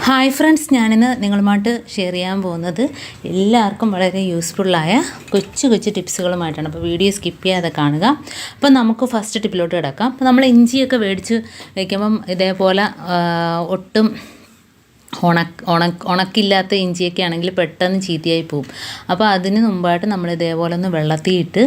Hi friends, ഞാനിന്ന് നിങ്ങളുമായിട്ട് share ചെയ്യാൻ പോകുന്നത് എല്ലാവർക്കും വളരെ യൂസ്ഫുള്ളായ കൊച്ചു കൊച്ചു ടിപ്സുകളുമായിട്ടാണ്. അപ്പോൾ വീഡിയോ സ്കിപ്പ് ചെയ്യാതെ കാണുക. അപ്പോൾ നമുക്ക് ഫസ്റ്റ് ടിപ്പിലോട്ട് കിടക്കാം. അപ്പോൾ നമ്മൾ ഇഞ്ചിയൊക്കെ മേടിച്ച് വയ്ക്കുമ്പം ഇതേപോലെ ഒട്ടും ഉണക്കില്ലാത്ത ഇഞ്ചിയൊക്കെ ആണെങ്കിൽ പെട്ടെന്ന് ചീത്തയായി പോവും. അപ്പോൾ അതിന് മുമ്പായിട്ട് നമ്മൾ ഇതേപോലെ ഒന്ന് വെള്ളത്തിയിട്ട്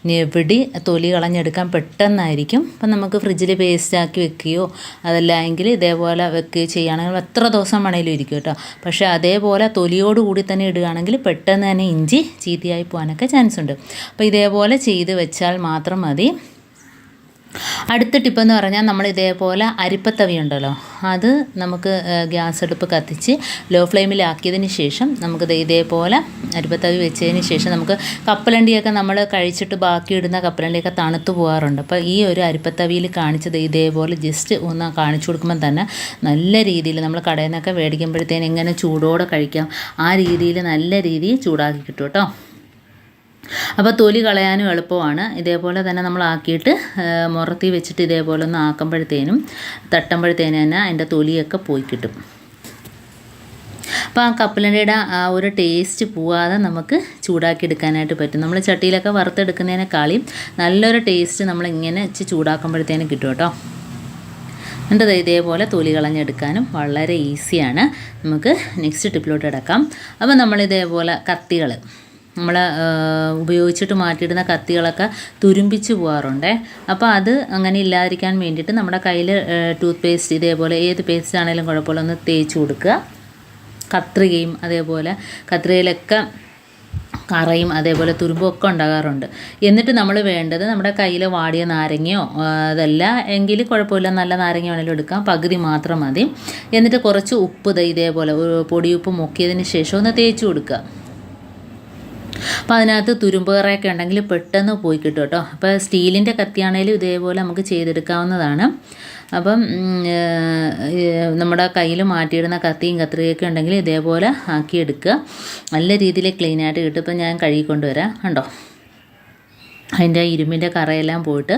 ഞെവിടി തൊലി കളഞ്ഞെടുക്കാൻ പെട്ടെന്നായിരിക്കും. അപ്പം നമുക്ക് ഫ്രിഡ്ജിൽ പേസ്റ്റാക്കി വെക്കുകയോ അതല്ല എങ്കിൽ ഇതേപോലെ വെക്കുകയോ ചെയ്യുകയാണെങ്കിൽ എത്ര ദിവസം വേണമെങ്കിലും ഇരിക്കും കേട്ടോ. പക്ഷേ അതേപോലെ തൊലിയോട് കൂടി തന്നെ ഇടുകയാണെങ്കിൽ പെട്ടെന്ന് തന്നെ ഇഞ്ചി ചീത്തയായി പോകാനൊക്കെ ചാൻസ് ഉണ്ട്. അപ്പോൾ ഇതേപോലെ ചെയ്ത് വെച്ചാൽ മാത്രം മതി. അടുത്ത ടിപ്പെന്ന് പറഞ്ഞാൽ നമ്മൾ ഇതേപോലെ അരിപ്പത്തവി ഉണ്ടല്ലോ, അത് നമുക്ക് ഗ്യാസ് അടുപ്പ് കത്തിച്ച് ലോ ഫ്ലെയിമിലാക്കിയതിന് ശേഷം നമുക്ക് ഇതേപോലെ അരിപ്പത്തവി വെച്ചതിന് ശേഷം നമുക്ക് കപ്പലണ്ടിയൊക്കെ നമ്മൾ കഴിച്ചിട്ട് ബാക്കി ഇടുന്ന കപ്പലണ്ടിയൊക്കെ തണുത്ത് പോകാറുണ്ട്. അപ്പോൾ ഈ ഒരു അരിപ്പത്തവിയിൽ കാണിച്ചത് ഇതേപോലെ ജസ്റ്റ് ഒന്ന് കാണിച്ചു കൊടുക്കുമ്പോൾ തന്നെ നല്ല രീതിയിൽ നമ്മൾ കടയിൽ നിന്നൊക്കെ മേടിക്കുമ്പോഴത്തേന് എങ്ങനെ ചൂടോടെ കഴിക്കാം ആ രീതിയിൽ നല്ല രീതിയിൽ ചൂടാക്കി കിട്ടും കേട്ടോ. അപ്പോൾ തൊലി കളയാനും എളുപ്പമാണ്. ഇതേപോലെ തന്നെ നമ്മൾ ആക്കിയിട്ട് മുറത്തി വെച്ചിട്ട് ഇതേപോലെ ഒന്ന് ആക്കുമ്പോഴത്തേനും തട്ടുമ്പോഴത്തേനും തന്നെ അതിൻ്റെ തൊലിയൊക്കെ പോയി കിട്ടും. അപ്പോൾ ആ കപ്പലണ്ടിയുടെ ആ ഒരു ടേസ്റ്റ് പോവാതെ നമുക്ക് ചൂടാക്കി എടുക്കാനായിട്ട് പറ്റും. നമ്മൾ ചട്ടിയിലൊക്കെ വറുത്തെടുക്കുന്നതിനേക്കാളും നല്ലൊരു ടേസ്റ്റ് നമ്മളിങ്ങനെ വെച്ച് ചൂടാക്കുമ്പോഴത്തേനും കിട്ടും കേട്ടോ. എന്നിട്ട് ഇതേപോലെ തൊലി കളഞ്ഞെടുക്കാനും വളരെ ഈസിയാണ്. നമുക്ക് നെക്സ്റ്റ് ടിപ്പിലോട്ട് കിടക്കാം. അപ്പോൾ നമ്മളിതേപോലെ കത്തികൾ നമ്മൾ ഉപയോഗിച്ചിട്ട് മാറ്റിയിടുന്ന കത്തികളൊക്കെ തുരുമ്പിച്ച് പോകാറുണ്ട്. അപ്പോൾ അത് അങ്ങനെ ഇല്ലാതിരിക്കാൻ വേണ്ടിയിട്ട് നമ്മുടെ കയ്യിൽ ടൂത്ത് പേസ്റ്റ് ഇതേപോലെ ഏത് പേസ്റ്റ് ആണെങ്കിലും കുഴപ്പമില്ല ഒന്ന് തേച്ച് കൊടുക്കുക. കത്രികയും അതേപോലെ കത്രികയിലൊക്കെ കറയും അതേപോലെ തുരുമ്പൊക്കെ ഉണ്ടാകാറുണ്ട്. എന്നിട്ട് നമ്മൾ വേണ്ടത് നമ്മുടെ കയ്യിൽ വാടിയ നാരങ്ങയോ അതല്ല എങ്കിൽ കുഴപ്പമില്ല, നല്ല നാരങ്ങ വേണമെങ്കിലും എടുക്കാം, പകുതി മാത്രം മതി. എന്നിട്ട് കുറച്ച് ഉപ്പ് ഇതേപോലെ പൊടിയുപ്പ് മുക്കിയതിന് ശേഷം ഒന്ന് തേച്ച് കൊടുക്കുക. അപ്പോൾ അതിനകത്ത് തുരുമ്പ് കറയൊക്കെ ഉണ്ടെങ്കിൽ പെട്ടെന്ന് പോയി കിട്ടും കേട്ടോ. അപ്പോൾ സ്റ്റീലിൻ്റെ കത്തിയാണേലും ഇതേപോലെ നമുക്ക് ചെയ്തെടുക്കാവുന്നതാണ്. അപ്പം നമ്മുടെ കയ്യിൽ മാറ്റിയിടുന്ന കത്തിയും കത്രികയൊക്കെ ഉണ്ടെങ്കിൽ ഇതേപോലെ ആക്കിയെടുക്കുക. നല്ല രീതിയിൽ ക്ലീനായിട്ട് കിട്ടും. ഇപ്പം ഞാൻ കഴുകിക്കൊണ്ടുവരാം കണ്ടോ. അതിൻ്റെ ഇരുമ്പിൻ്റെ കറയെല്ലാം പോയിട്ട്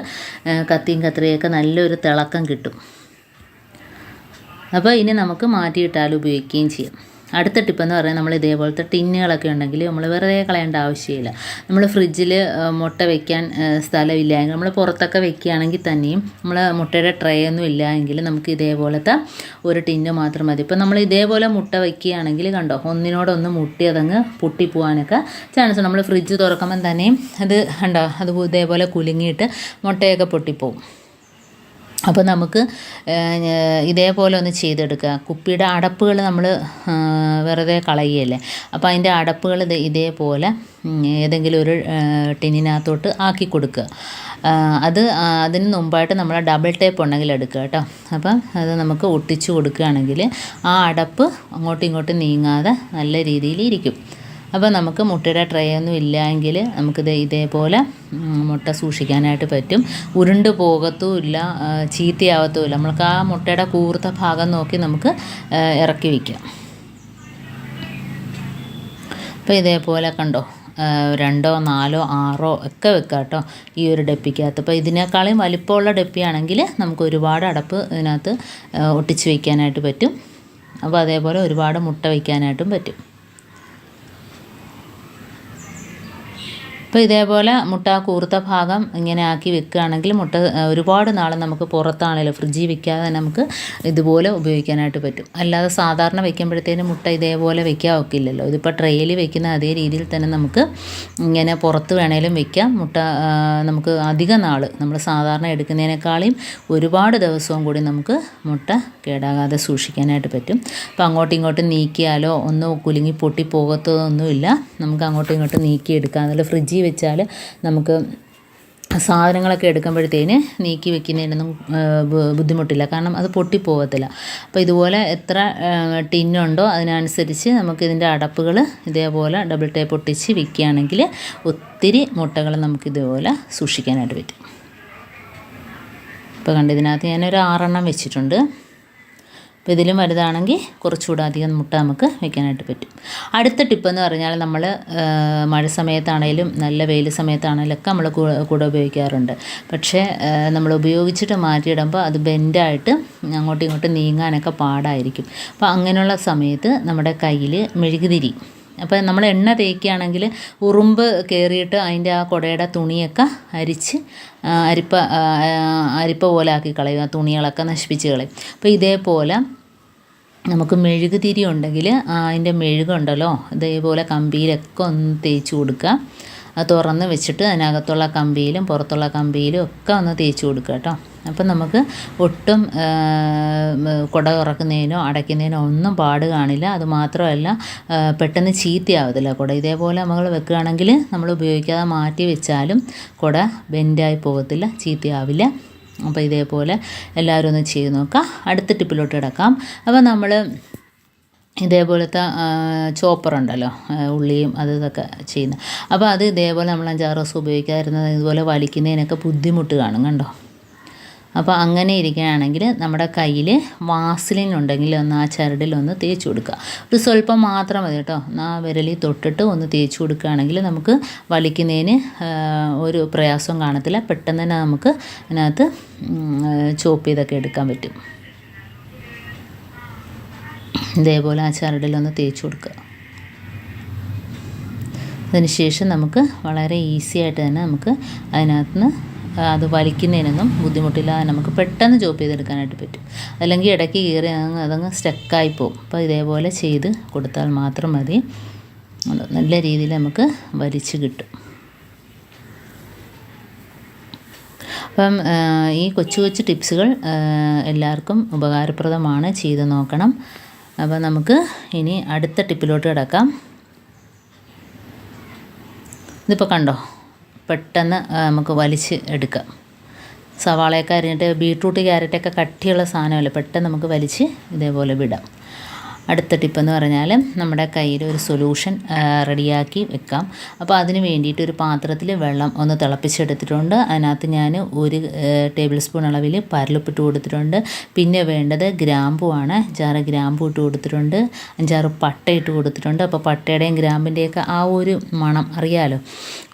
കത്തിയും കത്രികയൊക്കെ നല്ലൊരു തിളക്കം കിട്ടും. അപ്പോൾ ഇനി നമുക്ക് മാറ്റിയിട്ടാലും ഉപയോഗിക്കുകയും ചെയ്യാം. അടുത്ത ടിപ്പെന്ന് പറഞ്ഞാൽ നമ്മൾ ഇതേപോലത്തെ ടിന്നുകളൊക്കെ ഉണ്ടെങ്കിൽ നമ്മൾ വെറുതെ കളയേണ്ട ആവശ്യമില്ല. നമ്മൾ ഫ്രിഡ്ജിൽ മുട്ട വയ്ക്കാൻ സ്ഥലമില്ല എങ്കിൽ നമ്മൾ പുറത്തൊക്കെ വെക്കുകയാണെങ്കിൽ തന്നെയും നമ്മൾ മുട്ടയുടെ ട്രേ ഒന്നും ഇല്ല എങ്കിൽ നമുക്ക് ഇതേപോലത്തെ ഒരു ടിന്ന് മാത്രം മതി. ഇപ്പം നമ്മൾ ഇതേപോലെ മുട്ട വയ്ക്കുകയാണെങ്കിൽ കണ്ടോ ഒന്നിനോടൊന്ന് മുട്ടി അതങ്ങ് പൊട്ടിപ്പോകാനൊക്കെ ചാൻസ് ഉണ്ട്. നമ്മൾ ഫ്രിഡ്ജ് തുറക്കുമ്പം തന്നെയും അത് കണ്ടോ അത് ഇതേപോലെ കുലുങ്ങിയിട്ട് മുട്ടയൊക്കെ പൊട്ടിപ്പോവും. അപ്പോൾ നമുക്ക് ഇതേപോലെ ഒന്ന് ചെയ്തെടുക്കുക. കുപ്പിയുടെ അടപ്പുകൾ നമ്മൾ വെറുതെ കളയുകയല്ലേ, അപ്പോൾ അതിൻ്റെ അടപ്പുകൾ ഇതേപോലെ ഏതെങ്കിലും ഒരു ടിന്നിനകത്തോട്ട് ആക്കി കൊടുക്കുക. അതിന് മുമ്പായിട്ട് നമ്മൾ ഡബിൾ ടേപ്പ് ഉണ്ടെങ്കിൽ എടുക്കുക കേട്ടോ. അപ്പം അത് നമുക്ക് ഒട്ടിച്ച് കൊടുക്കുകയാണെങ്കിൽ ആ അടപ്പ് അങ്ങോട്ടും ഇങ്ങോട്ടും നീങ്ങാതെ നല്ല രീതിയിൽ ഇരിക്കും. അപ്പോൾ നമുക്ക് മുട്ടയുടെ ട്രേ ഒന്നും ഇല്ലെങ്കിൽ നമുക്കിത് ഇതേപോലെ മുട്ട സൂക്ഷിക്കാനായിട്ട് പറ്റും. ഉരുണ്ട് പോകത്തുമില്ല, ചീത്തയാവത്തുമില്ല. നമ്മൾക്ക് ആ മുട്ടയുടെ കൂർത്ത ഭാഗം നോക്കി നമുക്ക് ഇറക്കി വയ്ക്കാം. അപ്പോൾ ഇതേപോലെ കണ്ടോ 2, 4, 6 ഒക്കെ വെക്കാം കേട്ടോ ഈ ഒരു ഡപ്പിക്കകത്ത്. അപ്പോൾ ഇതിനേക്കാളും വലിപ്പമുള്ള ഡപ്പിയാണെങ്കിൽ നമുക്ക് ഒരുപാട് അടപ്പ് ഇതിനകത്ത് ഒട്ടിച്ച് വയ്ക്കാനായിട്ട് പറ്റും. അപ്പോൾ അതേപോലെ ഒരുപാട് മുട്ട വയ്ക്കാനായിട്ടും പറ്റും. അപ്പോൾ ഇതേപോലെ മുട്ട കൂർത്ത ഭാഗം ഇങ്ങനെ ആക്കി വെക്കുകയാണെങ്കിൽ മുട്ട ഒരുപാട് നാൾ നമുക്ക് പുറത്താണല്ലോ ഫ്രിഡ്ജിൽ വെക്കാതെ നമുക്ക് ഇതുപോലെ ഉപയോഗിക്കാനായിട്ട് പറ്റും. അല്ലാതെ സാധാരണ വെക്കുമ്പോഴത്തേനും മുട്ട ഇതേപോലെ വെക്കാൻ ഒക്കില്ലല്ലോ. ഇതിപ്പോൾ ട്രെയിൽ വെക്കുന്ന അതേ രീതിയിൽ തന്നെ നമുക്ക് ഇങ്ങനെ പുറത്ത് വേണേലും വെക്കാം. മുട്ട നമുക്ക് അധിക നാൾ നമ്മൾ സാധാരണ എടുക്കുന്നതിനേക്കാളും ഒരുപാട് ദിവസവും കൂടി നമുക്ക് മുട്ട കേടാകാതെ സൂക്ഷിക്കാനായിട്ട് പറ്റും. അപ്പോൾ അങ്ങോട്ടും ഇങ്ങോട്ടും നീക്കിയാലോ ഒന്നും കുലുങ്ങി പൊട്ടി പോകത്തതൊന്നുമില്ല. നമുക്ക് അങ്ങോട്ടും ഇങ്ങോട്ടും നീക്കിയെടുക്കാം. അതുപോലെ ഫ്രിഡ്ജിൽ വെച്ചാൽ നമുക്ക് സാധനങ്ങളൊക്കെ എടുക്കുമ്പോഴത്തേന് നീക്കി വെക്കുന്നതിനൊന്നും ബുദ്ധിമുട്ടില്ല, കാരണം അത് പൊട്ടിപ്പോകത്തില്ല. അപ്പോൾ ഇതുപോലെ എത്ര ടിന്നുണ്ടോ അതിനനുസരിച്ച് നമുക്കിതിൻ്റെ അടപ്പുകൾ ഇതേപോലെ ഡബിൾ ടേപ്പ് ഒട്ടിച്ച് വെക്കുകയാണെങ്കിൽ ഒത്തിരി മുട്ടകൾ നമുക്കിതുപോലെ സൂക്ഷിക്കാനായിട്ട് പറ്റും. ഇപ്പോൾ കണ്ട് ഇതിനകത്ത് ഞാനൊരു 6 വെച്ചിട്ടുണ്ട്. അപ്പോൾ ഇതിലും വലുതാണെങ്കിൽ കുറച്ചുകൂടെ അധികം മുട്ട നമുക്ക് വെക്കാനായിട്ട് പറ്റും. അടുത്ത ടിപ്പെന്ന് പറഞ്ഞാൽ നമ്മൾ മഴ സമയത്താണേലും നല്ല വെയിൽ സമയത്താണേലും ഒക്കെ നമ്മൾ കുട ഉപയോഗിക്കാറുണ്ട്. പക്ഷേ നമ്മൾ ഉപയോഗിച്ചിട്ട് മാറ്റിയിടുമ്പോൾ അത് ബെൻഡായിട്ട് അങ്ങോട്ടും ഇങ്ങോട്ടും നീങ്ങാനൊക്കെ പാടായിരിക്കും. അപ്പോൾ അങ്ങനെയുള്ള സമയത്ത് നമ്മുടെ കയ്യിൽ മെഴുകുതിരി, അപ്പോൾ നമ്മൾ എണ്ണ തേക്കുകയാണെങ്കിൽ ഉറുമ്പ് കയറിയിട്ട് അതിൻ്റെ ആ കുടയുടെ തുണിയൊക്കെ അരിച്ച് അരിപ്പ പോലെ ആക്കി കളയും, ആ തുണികളൊക്കെ നശിപ്പിച്ച് കളയും. അപ്പോൾ ഇതേപോലെ നമുക്ക് മെഴുകുതിരി ഉണ്ടെങ്കിൽ അതിൻ്റെ മെഴുകുണ്ടല്ലോ ഇതേപോലെ കമ്പിയിലൊക്കെ ഒന്ന് തേച്ച് കൊടുക്കുക. അത് തുറന്ന് വെച്ചിട്ട് അതിനകത്തുള്ള കമ്പിയിലും പുറത്തുള്ള കമ്പിയിലും ഒക്കെ ഒന്ന് തേച്ച് കൊടുക്കുക കേട്ടോ. അപ്പം നമുക്ക് ഒട്ടും കുട തുറക്കുന്നതിനോ അടയ്ക്കുന്നതിനോ ഒന്നും പാട് കാണില്ല. അതുമാത്രമല്ല പെട്ടെന്ന് ചീത്തയാവത്തില്ല കുട. ഇതേപോലെ നമ്മൾ വെക്കുകയാണെങ്കിൽ നമ്മൾ ഉപയോഗിക്കാതെ മാറ്റി വെച്ചാലും കുട ബെൻഡായി പോകത്തില്ല, ചീത്തയാവില്ല. അപ്പോൾ ഇതേപോലെ എല്ലാവരും ഒന്ന് ചെയ്ത് നോക്കാം. അടുത്ത ടിപ്പിലോട്ട് കിടക്കാം. അപ്പോൾ നമ്മൾ ഇതേപോലത്തെ ചോപ്പറുണ്ടല്ലോ, ഉള്ളിയും അത് ഇതൊക്കെ ചെയ്യുന്നത്. അപ്പോൾ അത് ഇതേപോലെ നമ്മൾ 5-6 ദിവസം ഉപയോഗിക്കാതിരുന്നത് ഇതുപോലെ വലിക്കുന്നതിനൊക്കെ ബുദ്ധിമുട്ട് കാണും കണ്ടോ. അപ്പോൾ അങ്ങനെ ഇരിക്കുകയാണെങ്കിൽ നമ്മുടെ കയ്യിൽ വാസലിൻ ഉണ്ടെങ്കിൽ ഒന്ന് ആ ചരടിലൊന്ന് തേച്ച് കൊടുക്കുക. ഒരു സ്വല്പം മാത്രം മതി കേട്ടോ. ആ വിരലിൽ തൊട്ടിട്ട് ഒന്ന് തേച്ച് കൊടുക്കുകയാണെങ്കിൽ നമുക്ക് വലിക്കുന്നതിന് ഒരു പ്രയാസവും കാണത്തില്ല. പെട്ടെന്ന് തന്നെ നമുക്ക് അതിനകത്ത് ചോപ്പ് ചെയ്തൊക്കെ എടുക്കാൻ പറ്റും. ഇതേപോലെ ആ ചരടിലൊന്ന് തേച്ച് കൊടുക്കുക. അതിനുശേഷം നമുക്ക് വളരെ ഈസി ആയിട്ട് തന്നെ നമുക്ക് അതിനകത്ത് അത് വലിക്കുന്നതിനൊന്നും ബുദ്ധിമുട്ടില്ലാതെ നമുക്ക് പെട്ടെന്ന് ചോപ്പ് ചെയ്തെടുക്കാനായിട്ട് പറ്റും. അല്ലെങ്കിൽ ഇടയ്ക്ക് കയറി അതങ്ങ് സ്റ്റക്കായി പോകും. അപ്പോൾ ഇതേപോലെ ചെയ്ത് കൊടുത്താൽ മാത്രം മതി, നല്ല രീതിയിൽ നമുക്ക് വലിച്ച് കിട്ടും. അപ്പം ഈ കൊച്ചു കൊച്ചു ടിപ്സുകൾ എല്ലാവർക്കും ഉപകാരപ്രദമാണ്, ചെയ്ത് നോക്കണം. അപ്പോൾ നമുക്ക് ഇനി അടുത്ത ടിപ്പിലോട്ട് കിടക്കാം. ഇതിപ്പോൾ കണ്ടോ, പെട്ടെന്ന് നമുക്ക് വലിച്ച് എടുക്കാം. സവാളയൊക്കെ അരിഞ്ഞിട്ട് ബീട്രൂട്ട് ക്യാരറ്റൊക്കെ കട്ടിയുള്ള സാധനമല്ലേ, പെട്ടെന്ന് നമുക്ക് വലിച്ച് ഇതേപോലെ വിടാം. അടുത്ത ടിപ്പെന്ന് പറഞ്ഞാൽ നമ്മുടെ കയ്യിൽ ഒരു സൊല്യൂഷൻ റെഡിയാക്കി വെക്കാം. അപ്പോൾ അതിന് വേണ്ടിയിട്ട് ഒരു പാത്രത്തിൽ വെള്ളം ഒന്ന് തിളപ്പിച്ചെടുത്തിട്ടുണ്ട്. അതിനകത്ത് ഞാൻ 1 ടേബിൾ സ്പൂൺ അളവിൽ പരലുപ്പിട്ട് കൊടുത്തിട്ടുണ്ട്. പിന്നെ വേണ്ടത് ഗ്രാമ്പുവാണ്. 5-6 ഗ്രാമ്പു ഇട്ട് കൊടുത്തിട്ടുണ്ട്. 5-6 പട്ട ഇട്ട് കൊടുത്തിട്ടുണ്ട്. അപ്പോൾ പട്ടയുടെയും ഗ്രാമ്പിൻ്റെയൊക്കെ ആ ഒരു മണം അറിയാമല്ലോ.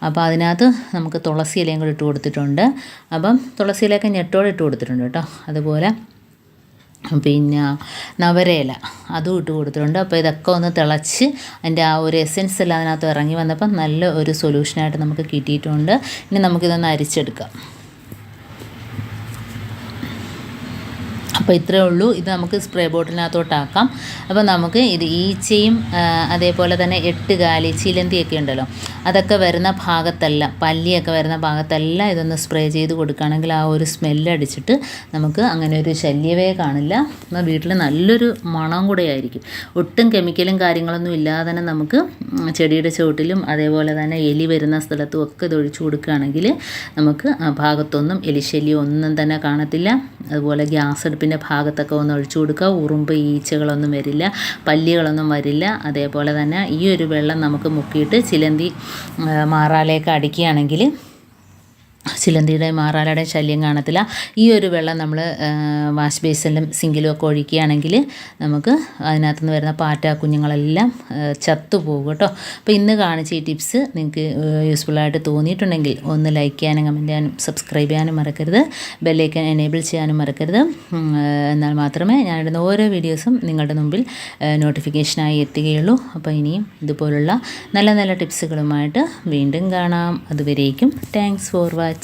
അപ്പോൾ അതിനകത്ത് നമുക്ക് തുളസി ഇലയും കൂടി ഇട്ട് കൊടുത്തിട്ടുണ്ട്. അപ്പം തുളസി ഇലയൊക്കെ ഞെട്ടോടെ ഇട്ട് കൊടുത്തിട്ടുണ്ട് കേട്ടോ. അതുപോലെ പിന്നെ നവരയില അതും ഇട്ട് കൊടുത്തിട്ടുണ്ട്. അപ്പോൾ ഇതൊക്കെ ഒന്ന് തിളച്ച് അതിൻ്റെ ആ ഒരു എസെൻസ് എല്ലാം അതിനകത്ത് ഇറങ്ങി വന്നപ്പോൾ നല്ല ഒരു സൊല്യൂഷനായിട്ട് നമുക്ക് കിട്ടിയിട്ടുണ്ട്. ഇനി നമുക്കിതൊന്ന് അരിച്ചെടുക്കാം. അപ്പോൾ ഇത്രയേ ഉള്ളൂ. ഇത് നമുക്ക് സ്പ്രേ ബോട്ടിലിനകത്തോട്ടാക്കാം. അപ്പോൾ നമുക്ക് ഇത് ഈച്ചയും അതേപോലെ തന്നെ 8 കാലി ചിലന്തിയൊക്കെ ഉണ്ടല്ലോ, അതൊക്കെ വരുന്ന ഭാഗത്തെല്ലാം, പല്ലിയൊക്കെ വരുന്ന ഭാഗത്തെല്ലാം ഇതൊന്ന് സ്പ്രേ ചെയ്ത് കൊടുക്കുകയാണെങ്കിൽ ആ ഒരു സ്മെല്ലടിച്ചിട്ട് നമുക്ക് അങ്ങനെ ഒരു ശല്യമേ കാണില്ല. എന്നാൽ വീട്ടിൽ നല്ലൊരു മണം കൂടെ ആയിരിക്കും. ഒട്ടും കെമിക്കലും കാര്യങ്ങളൊന്നും ഇല്ലാതെ തന്നെ നമുക്ക് ചെടിയുടെ ചുവട്ടിലും അതേപോലെ തന്നെ എലി വരുന്ന സ്ഥലത്തും ഒക്കെ ഇത് ഒഴിച്ചു കൊടുക്കുകയാണെങ്കിൽ നമുക്ക് ആ ഭാഗത്തൊന്നും എലിശല്യം ഒന്നും തന്നെ കാണത്തില്ല. അതുപോലെ ഗ്യാസ് അടുപ്പിൻ്റെ ഭാഗത്തൊക്കെ ഒന്ന് ഒഴിച്ചു കൊടുക്കുക. ഉറുമ്പ് ഈച്ചകളൊന്നും വരില്ല, പല്ലികളൊന്നും വരില്ല. അതേപോലെ തന്നെ ഈ ഒരു വെള്ളം നമുക്ക് മുക്കിയിട്ട് ചിലന്തി മാറാലേക്ക് അടിക്കുകയാണെങ്കിൽ ചിലന്തിയുടെ മാറാലയുടെ ശല്യം കാണത്തില്ല. ഈ ഒരു വെള്ളം നമ്മൾ വാഷ് ബേസിലും സിങ്കിലും ഒക്കെ ഒഴിക്കുകയാണെങ്കിൽ നമുക്ക് അതിനകത്ത് നിന്ന് വരുന്ന പാറ്റ കുഞ്ഞുങ്ങളെല്ലാം ചത്തുപോകും കേട്ടോ. അപ്പോൾ ഇന്ന് കാണിച്ച ഈ ടിപ്സ് നിങ്ങൾക്ക് യൂസ്ഫുള്ളായിട്ട് തോന്നിയിട്ടുണ്ടെങ്കിൽ ഒന്ന് ലൈക്ക് ചെയ്യാനും കമൻറ്റ് ചെയ്യാനും സബ്സ്ക്രൈബ് ചെയ്യാനും മറക്കരുത്. ബെല്ലൈക്കൻ എനേബിൾ ചെയ്യാനും മറക്കരുത്. എന്നാൽ മാത്രമേ ഞാനിടുന്ന ഓരോ വീഡിയോസും നിങ്ങളുടെ മുമ്പിൽ നോട്ടിഫിക്കേഷനായി എത്തുകയുള്ളൂ. അപ്പോൾ ഇനിയും ഇതുപോലുള്ള നല്ല നല്ല ടിപ്സുകളുമായിട്ട് വീണ്ടും കാണാം. അതുവരേക്കും താങ്ക്സ് ഫോർ വാച്ചിങ്.